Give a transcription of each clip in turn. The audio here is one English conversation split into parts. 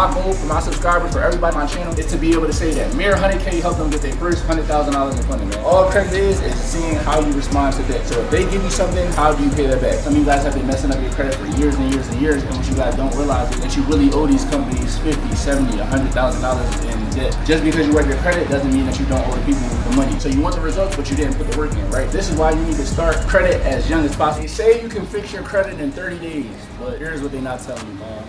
My goal for my subscribers, for everybody on my channel, is to be able to say that mere 100K helped them get their first $100,000 in funding, man. All credit is seeing how you respond to debt. So if they give you something, how do you pay that back? Some of you guys have been messing up your credit for years and years and years, and what you guys don't realize is that you really owe these companies $50, $70, $100,000 in debt. Just because you wipe your credit doesn't mean that you don't owe the people the money. So you want the results, but you didn't put the work in, right? This is why you need to start credit as young as possible. They say you can fix your credit in 30 days, but here's what they're not telling you, man.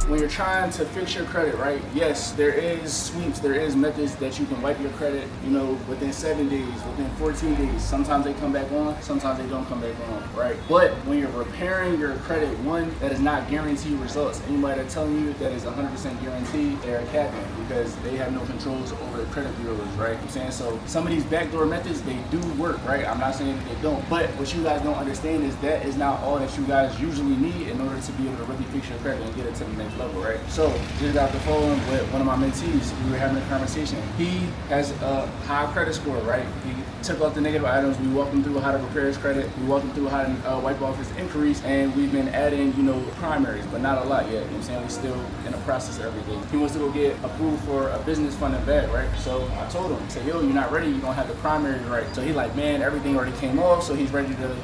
When you're trying to fix your credit, right? Yes, there is sweeps, there is methods that you can wipe your credit, within 7 days, within 14 days. Sometimes they come back on, sometimes they don't come back on, right? But when you're repairing your credit, one, that is not guaranteed results. Anybody that's telling you that is 100% guaranteed, they're capping because they have no controls over the credit bureaus, right? You know what I'm saying? So some of these backdoor methods, they do work, right? I'm not saying that they don't, but what you guys don't understand is that is not all that you guys usually need in order to be able to really fix your credit and get it to the next level, right? So just got the phone with one of my mentees. We were having a conversation. He has a high credit score, right? He took off the negative items. We walked him through how to repair his credit. We walked him through how to wipe off his inquiries, and we've been adding, primaries, but not a lot yet. You know what I'm saying? We're still in the process of everything. He wants to go get approved for a business funding bag, right? So I told him, I said, yo, you're not ready. You don't have the primaries right. So he's like, man, everything already came off, so he's ready to,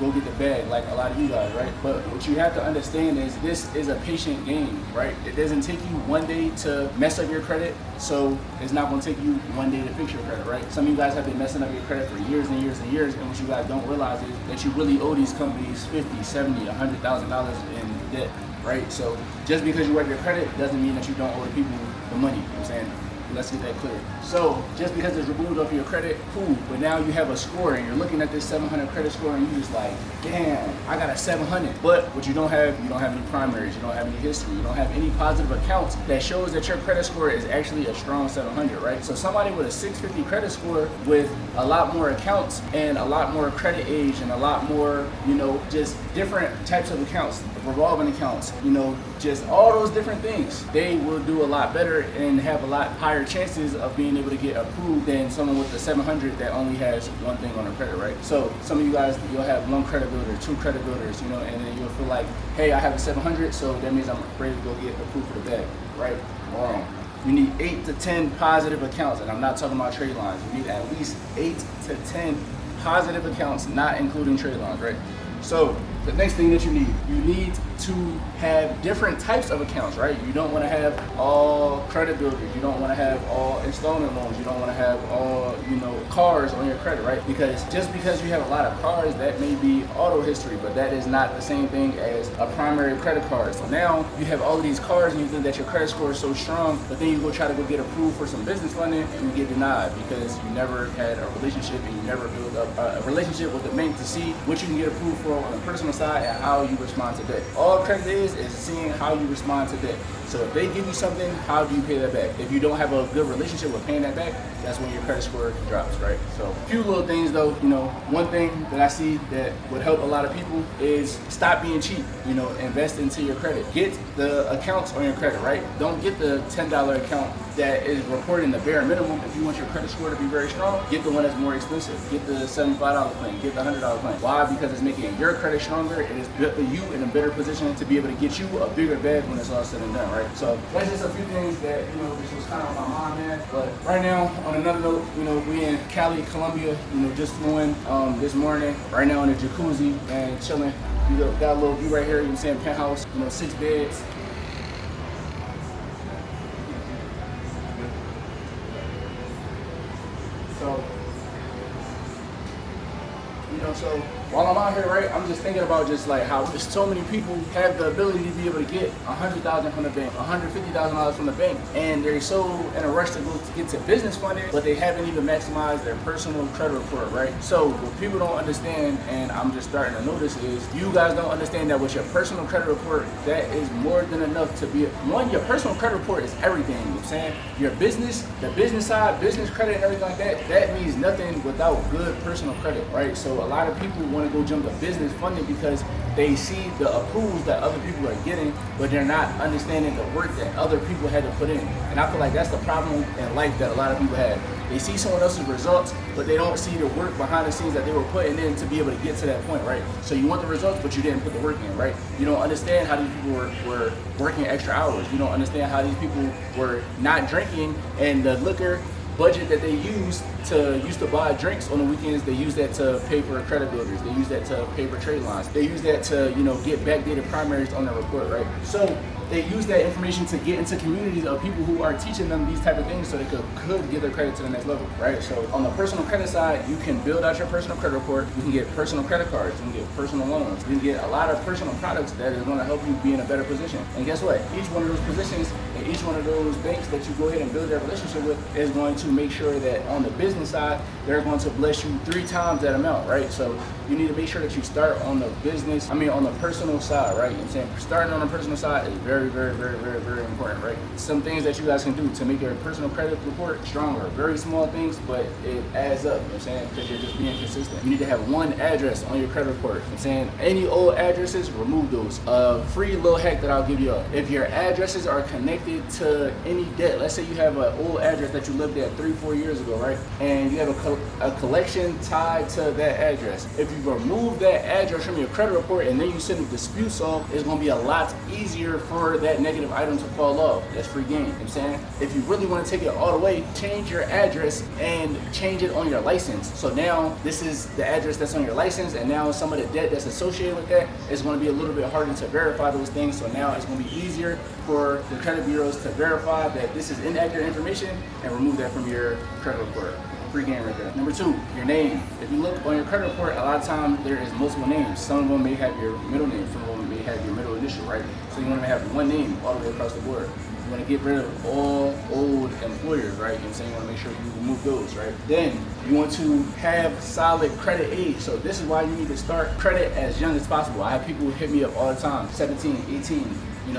go get the bag like a lot of you guys, right? But what you have to understand is this is a patient game, right? It doesn't take you one day to mess up your credit, so it's not going to take you one day to fix your credit, right? Some of you guys have been messing up your credit for years and years and years, and what you guys don't realize is that you really owe these companies $50, $70, $100,000 in debt, right? So just because you wipe your credit doesn't mean that you don't owe the people the money, you know what I'm saying? Let's get that clear. So just because it's removed off your credit, cool, but now you have a score and you're looking at this 700 credit score and you're just like, damn, I got a 700. But what you don't have any primaries, you don't have any history, you don't have any positive accounts that shows that your credit score is actually a strong 700, right? So somebody with a 650 credit score with a lot more accounts and a lot more credit age and a lot more, just different types of accounts, revolving accounts, just all those different things, they will do a lot better and have a lot higher chances of being able to get approved than someone with the 700 that only has one thing on their credit, right? So some of you guys, you'll have one credit builder, two credit builders, and then you'll feel like, hey, I have a 700, so that means I'm ready to go get approved for the bag, right? Wrong. You need 8 to 10 positive accounts, and I'm not talking about trade lines. You need at least 8 to 10 positive accounts, not including trade lines, right? So the next thing that you need to have different types of accounts, right? You don't want to have all credit builders. You don't want to have all installment loans. You don't want to have all, cars on your credit, right? Because just because you have a lot of cars, that may be auto history, but that is not the same thing as a primary credit card. So now you have all of these cars and you think that your credit score is so strong, but then you go try to go get approved for some business funding and you get denied because you never had a relationship and you never built up a relationship with the bank to see what you can get approved for on the personal side and how you respond to debt. All credit is seeing how you respond to debt. So if they give you something, how do you pay that back? If you don't have a good relationship with paying that back, that's when your credit score drops, right? So a few little things though, one thing that I see that would help a lot of people is stop being cheap, invest into your credit. Get the accounts on your credit, right? Don't get the $10 account that is reporting the bare minimum. If you want your credit score to be very strong, get the one that's more expensive. Get the $75 plan, get the $100 plan. Why? Because it's making your credit stronger. It is putting you in a better position to be able to get you a bigger bag when it's all said and done, right? So that's just a few things that, this was kind of on my mind, man. But right now, on another note, we in Cali, Colombia, just flew in this morning, right now in the jacuzzi and chilling. You got a little view right here, penthouse, 6 beds. So while I'm out here, right, I'm just thinking about just like how just so many people have the ability to be able to get $100,000 from the bank, $150,000 from the bank, and they're so in a rush to go to get to business funding, but they haven't even maximized their personal credit report, right? So what people don't understand, and I'm just starting to notice, is you guys don't understand that with your personal credit report, that is more than enough to be one. Your personal credit report is everything. You know what I'm saying? Your business, the business side, business credit, and everything like that. That means nothing without good personal credit, right? So a lot of people want to go jump to business funding because they see the approvals that other people are getting, but they're not understanding the work that other people had to put in. And I feel like that's the problem in life that a lot of people have. They see someone else's results, but they don't see the work behind the scenes that they were putting in to be able to get to that point, right? So you want the results, but you didn't put the work in, right? You don't understand how these people were working extra hours. You don't understand how these people were not drinking, and the liquor budget that they used to buy drinks on the weekends, they use that to pay for credit builders. They use that to pay for trade lines. They use that to, get backdated primaries on their report, right? So they use that information to get into communities of people who are teaching them these type of things so they could get their credit to the next level, right? So on the personal credit side, you can build out your personal credit report. You can get personal credit cards. You can get personal loans. You can get a lot of personal products that is going to help you be in a better position. And guess what? Each one of those positions and each one of those banks that you go ahead and build that relationship with is going to make sure that on the business side, they're going to bless you 3 times that amount, right? So you need to make sure that you start on the on the personal side, right? You know what I'm saying? Starting on the personal side is very, very, very, very, very important, right? Some things that you guys can do to make your personal credit report stronger. Very small things, but it adds up, you know what I'm saying? Because you're just being consistent. You need to have one address on your credit report. You know what I'm saying? Any old addresses, remove those. Free little hack that I'll give you. If your addresses are connected to any debt, let's say you have an old address that you lived at 3-4 years ago, right? And you have a collection tied to that address. If you remove that address from your credit report and then you send a dispute solve, it's going to be a lot easier for that negative item to fall off. That's free game. You know what I'm saying? If you really want to take it all the way, change your address and change it on your license. So now this is the address that's on your license, and now some of the debt that's associated with that is going to be a little bit harder to verify those things. So now it's going to be easier for the credit bureaus to verify that this is inaccurate information and remove that from your credit report. Free game right there. Number 2, your name. If you look on your credit report, a lot of times there is multiple names. Some of them may have your middle name, some of them may have your middle initial, right? So you want to have one name all the way across the board. You want to get rid of all old employers, right? You know what I'm saying? You want to make sure you remove those, right? Then you want to have solid credit age. So this is why you need to start credit as young as possible. I have people hit me up all the time, 17, 18,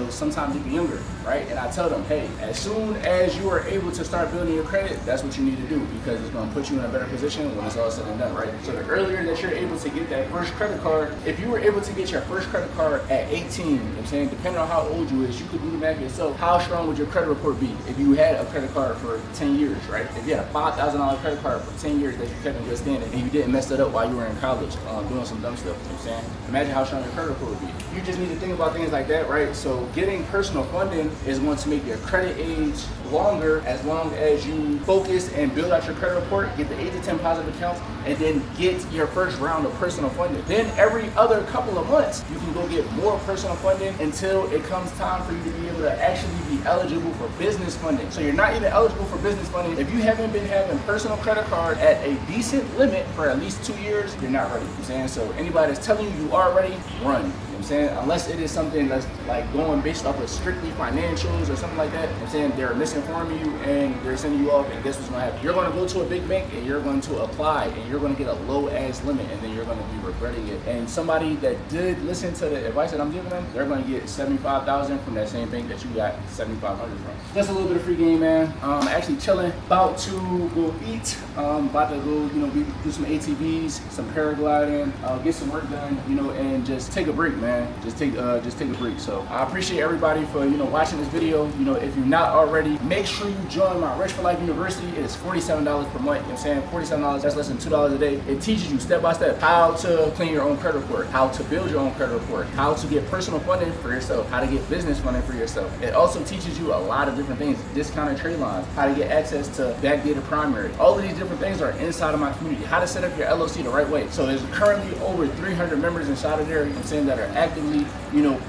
sometimes even younger, right? And I tell them, hey, as soon as you are able to start building your credit, that's what you need to do, because it's going to put you in a better position when it's all said and done, right? So the earlier that you're able to get that first credit card, if you were able to get your first credit card at 18, you know what I'm saying, depending on how old you is, you could do the math yourself. How strong would your credit report be if you had a credit card for 10 years, right? If you had a $5,000 credit card for 10 years that you kept in good standing and you didn't mess that up while you were in college doing some dumb stuff, you know what I'm saying? Imagine how strong your credit report would be. You just need to think about things like that, right? So getting personal funding is going to make your credit age longer as long as you focus and build out your credit report, get the 8 to 10 positive accounts, and then get your first round of personal funding. Then every other couple of months, you can go get more personal funding until it comes time for you to be able to actually be eligible for business funding. So you're not even eligible for business funding if you haven't been having personal credit card at a decent limit for at least 2 years. You're not ready. You know what I'm saying? So anybody that's telling you are ready, run. You know what I'm saying? Unless it is something that's like going based off of strictly financials or something like that. You know what I'm saying? They're misinforming you and they're sending you off, and guess what's going to happen? You're going to go to a big bank and you're going to apply and you're going to get a low ass limit, and then you're going to be regretting it. And somebody that did listen to the advice that I'm giving them, they're going to get $75,000 from that same bank that you got $7,500 from. That's a little bit of free game, man. Actually chilling, about to go eat, about to go, do some ATVs, some paragliding, get some work done, and just take a break, man. Just take a break. So I appreciate everybody for watching this video. If you're not already, make sure you join my Rich for Life University. It is $47 per month. You know what I'm saying? $47, that's less than $2 a day. It teaches you step by step how to clean your own credit report, how to build your own credit report, how to get personal funding for yourself, how to get business funding for yourself. It also teaches you a lot of different things, discounted trade lines, how to get access to backdated primary. All of these different things are inside of my community. How to set up your LLC the right way. So there's currently over 300 members inside of there, you know what I'm saying, that are actively,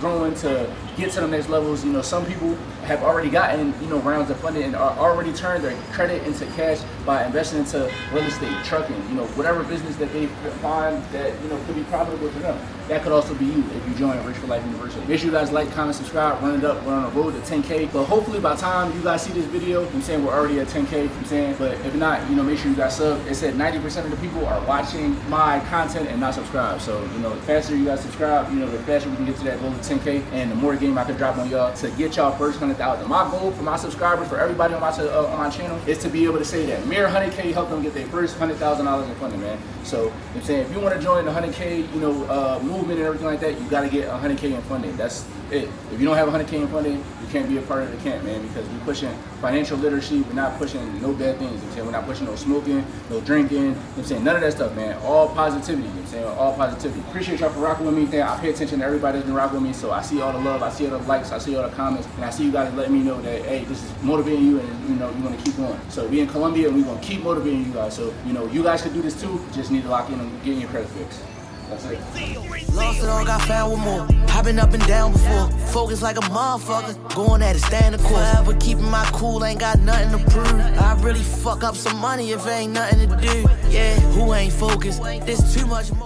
growing to get to the next levels. Some people have already gotten, rounds of funding and are already turned their credit into cash by investing into real estate, trucking, whatever business that they find that, could be profitable for them. That could also be you if you join Rich for Life University. Make sure you guys like, comment, subscribe, run it up. We're on a road to 10K. But hopefully by the time you guys see this video, I'm saying we're already at 10K, I'm saying, but if not, make sure you guys sub. It said 90% of the people are watching my content and not subscribed. So, the faster you guys subscribe, the faster we can get to that goal of 10K, and the more game I can drop on y'all to get y'all first 100,000. My goal for my subscribers, for everybody on my channel, is to be able to say that mere 100K help them get their first $100,000 in funding, man. So, I'm saying if you want to join the 100K, movement and everything like that, you got to get 100K in funding. That's it. If you don't have 100K in funding, you can't be a part of the camp, man, because we're pushing financial literacy. We're not pushing no bad things. You know what I'm saying? We're not pushing no smoking, no drinking. You know what I'm saying? None of that stuff, man. All positivity. You know what I'm saying? All positivity. Appreciate y'all for rocking with me. I pay attention to everybody that's been rocking with me, so I see all the love, I see all the likes, I see all the comments, and I see you guys letting me know that, hey, this is motivating you, and you know you want to keep going. So we in Colombia, and we're gonna keep motivating you guys. So you know you guys can do this too. Just need to lock in and get your credit fixed. That's it. Lost it all, got found with more. I've been up and down before. Focus like a motherfucker. Going at it, stand the course. Forever keeping my cool, ain't got nothing to prove. I really fuck up some money if ain't nothing to do. Yeah, who ain't focused? There's too much more.